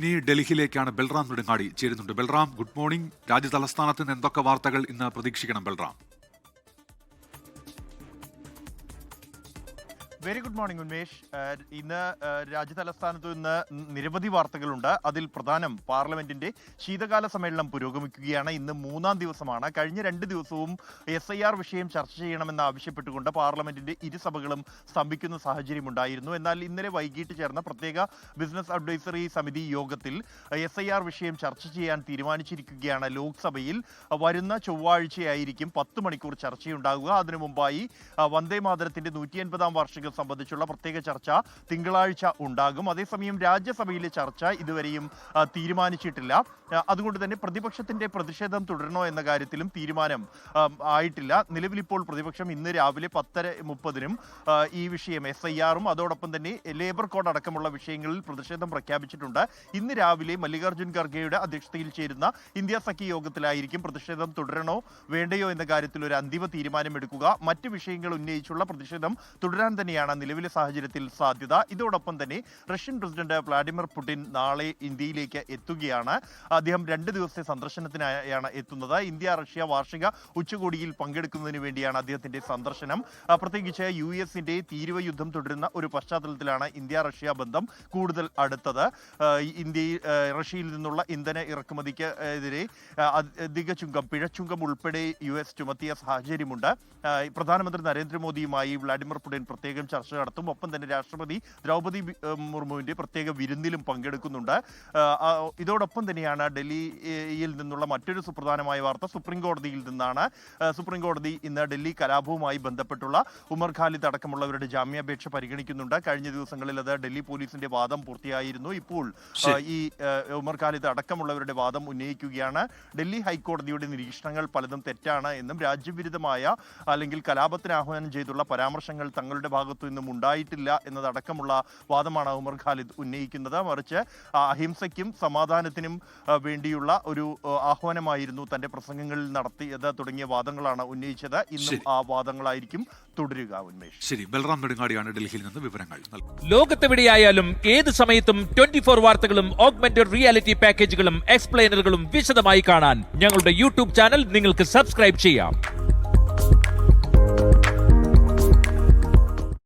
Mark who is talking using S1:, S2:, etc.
S1: ഇനി ഡൽഹിയിലേക്കാണ് ബൽറാം നെടുങ്ങാടി ചേരുന്നുണ്ട്. Balram, good morning. രാജ്യതലസ്ഥാനത്ത് നിന്ന് എന്തൊക്കെ വാർത്തകൾ ഇന്ന് പ്രതീക്ഷിക്കണം Balram?
S2: Very good morning Unmesh. ഇന്ന് രാജ്യതലസ്ഥാനത്ത് നിന്ന് നിരവധി വാർത്തകളുണ്ട്. അതിൽ പ്രധാനം പാർലമെന്റിന്റെ ശീതകാല സമ്മേളനം പുരോഗമിക്കുകയാണ്. ഇന്ന് 3-ാം ദിവസമാണ്. കഴിഞ്ഞ 2 ദിവസവും SIR വിഷയം ചർച്ച ചെയ്യണമെന്ന് ആവശ്യപ്പെട്ടുകൊണ്ട് പാർലമെന്റിന്റെ ഇരുസഭകളും സ്തംഭിക്കുന്ന സാഹചര്യമുണ്ടായിരുന്നു. എന്നാൽ ഇന്നലെ വൈകിട്ട് ചേർന്ന പ്രത്യേക ബിസിനസ് അഡ്വൈസറി സമിതി യോഗത്തിൽ SIR വിഷയം ചർച്ച ചെയ്യാൻ തീരുമാനിച്ചിരിക്കുകയാണ്. ലോക്സഭയിൽ വരുന്ന ചൊവ്വാഴ്ചയായിരിക്കും 10 മണിക്കൂർ ചർച്ചയുണ്ടാകുക. അതിനു മുമ്പായി വന്ദേ മാതരത്തിന്റെ 150-ാം വാർഷിക സംബന്ധിച്ചുള്ള പ്രത്യേക ചർച്ച തിങ്കളാഴ്ച ഉണ്ടാകും. അതേസമയം രാജ്യസഭയിലെ ചർച്ച ഇതുവരെയും തീരുമാനിച്ചിട്ടില്ല. അതുകൊണ്ട് തന്നെ പ്രതിപക്ഷത്തിന്റെ പ്രതിഷേധം തുടരണോ എന്ന കാര്യത്തിലും തീരുമാനം ആയിട്ടില്ല. നിലവിലിപ്പോൾ പ്രതിപക്ഷം ഇന്ന് രാവിലെ 10:30-നും ഈ വിഷയം SIR-ഉം അതോടൊപ്പം തന്നെ ലേബർ കോഡ് അടക്കമുള്ള വിഷയങ്ങളിൽ പ്രതിഷേധം പ്രഖ്യാപിച്ചിട്ടുണ്ട്. ഇന്ന് രാവിലെ മല്ലികാർജ്ജുൻ ഖർഗെയുടെ അധ്യക്ഷതയിൽ ചേരുന്ന ഇന്ത്യ സഖ്യ യോഗത്തിലായിരിക്കും പ്രതിഷേധം തുടരണോ വേണ്ടയോ എന്ന കാര്യത്തിൽ ഒരു അന്തിമ തീരുമാനമെടുക്കുക. മറ്റ് വിഷയങ്ങൾ ഉന്നയിച്ചുള്ള പ്രതിഷേധം തുടരാൻ തന്നെയാണ് നിലവിലെ സാഹചര്യത്തിൽ സാധ്യത. ഇതോടൊപ്പം തന്നെ റഷ്യൻ പ്രസിഡന്റ് വ്ളാഡിമിർ പുടിൻ നാളെ ഇന്ത്യയിലേക്ക് എത്തുകയാണ്. അദ്ദേഹം 2 ദിവസത്തെ സന്ദർശനത്തിനായാണ് എത്തുന്നത്. ഇന്ത്യ റഷ്യ വാർഷിക ഉച്ചകോടിയിൽ പങ്കെടുക്കുന്നതിന് വേണ്ടിയാണ് അദ്ദേഹത്തിന്റെ സന്ദർശനം. പ്രത്യേകിച്ച് US-ന്റെ തീരുവ യുദ്ധം തുടരുന്ന ഒരു പശ്ചാത്തലത്തിലാണ് ഇന്ത്യ റഷ്യ ബന്ധം കൂടുതൽ അടുത്തത്. റഷ്യയിൽ നിന്നുള്ള ഇന്ധന ഇറക്കുമതിക്ക് എതിരെ അധിക ചുങ്കം, പിഴച്ചുങ്കം ഉൾപ്പെടെ US ചുമത്തിയ സാഹചര്യമുണ്ട്. പ്രധാനമന്ത്രി നരേന്ദ്രമോദിയുമായി വ്ളാഡിമിർ പുടിൻ പ്രത്യേകം ചർച്ച നടത്തും. ഒപ്പം തന്നെ രാഷ്ട്രപതി ദ്രൗപദി മുർമുവിന്റെ പ്രത്യേക വിരുന്നിലും പങ്കെടുക്കുന്നുണ്ട്. ഇതോടൊപ്പം തന്നെയാണ് ഡൽഹിയിൽ നിന്നുള്ള മറ്റൊരു സുപ്രധാനമായ വാർത്ത സുപ്രീം കോടതിയിൽ നിന്നാണ്. സുപ്രീം കോടതി ഇന്ന് ഡൽഹി കലാപവുമായി ബന്ധപ്പെട്ടുള്ള ഉമർ ഖാലിദ് അടക്കമുള്ളവരുടെ ജാമ്യാപേക്ഷ പരിഗണിക്കുന്നുണ്ട്. കഴിഞ്ഞ ദിവസങ്ങളിൽ അത് ഡൽഹി പോലീസിന്റെ വാദം പൂർത്തിയായിരുന്നു. ഇപ്പോൾ ഈ ഉമർ ഖാലിദ് അടക്കമുള്ളവരുടെ വാദം ഉന്നയിക്കുകയാണ്. ഡൽഹി ഹൈക്കോടതിയുടെ നിരീക്ഷണങ്ങൾ പലതും തെറ്റാണ് എന്നും രാജ്യവിരുദ്ധമായ അല്ലെങ്കിൽ കലാപത്തിന് ആഹ്വാനം ചെയ്തുള്ള പരാമർശങ്ങൾ തങ്ങളുടെ ഭാഗത്തു നിന്നും ഉണ്ടായിട്ടില്ല എന്നതടക്കമുള്ള വാദമാണ് ഉമർ ഖാലിദ് ഉന്നയിക്കുന്നത്. മറിച്ച് അഹിംസയ്ക്കും സമാധാനത്തിനും വേണ്ടിയുള്ള ഒരു ആഹ്വാനമായിരുന്നു തന്റെ പ്രസംഗങ്ങളിൽ നടത്തിയത് തുടങ്ങിയ വാദങ്ങളാണ് ഉന്നയിച്ചത്. ഇന്നും ആ വാദങ്ങളായിരിക്കും തുടരുക. ഉന്മേഷ്,
S1: ശരി. ബൽറാം നെടുങ്ങാടിയാണ് ഡൽഹിയിൽ നിന്ന് വിവരങ്ങൾ നൽകുന്നത്.
S3: ലോകത്തെവിടെയായാലും ഏത് സമയത്തും 24 വാർത്തകളും ഓഗ്മെന്റഡ് റിയാലിറ്റി പാക്കേജുകളും എക്സ്പ്ലെയിനറുകളും വിശദമായി കാണാൻ ഞങ്ങളുടെ YouTube ചാനൽ നിങ്ങൾക്ക് സബ്സ്ക്രൈബ് ചെയ്യാം.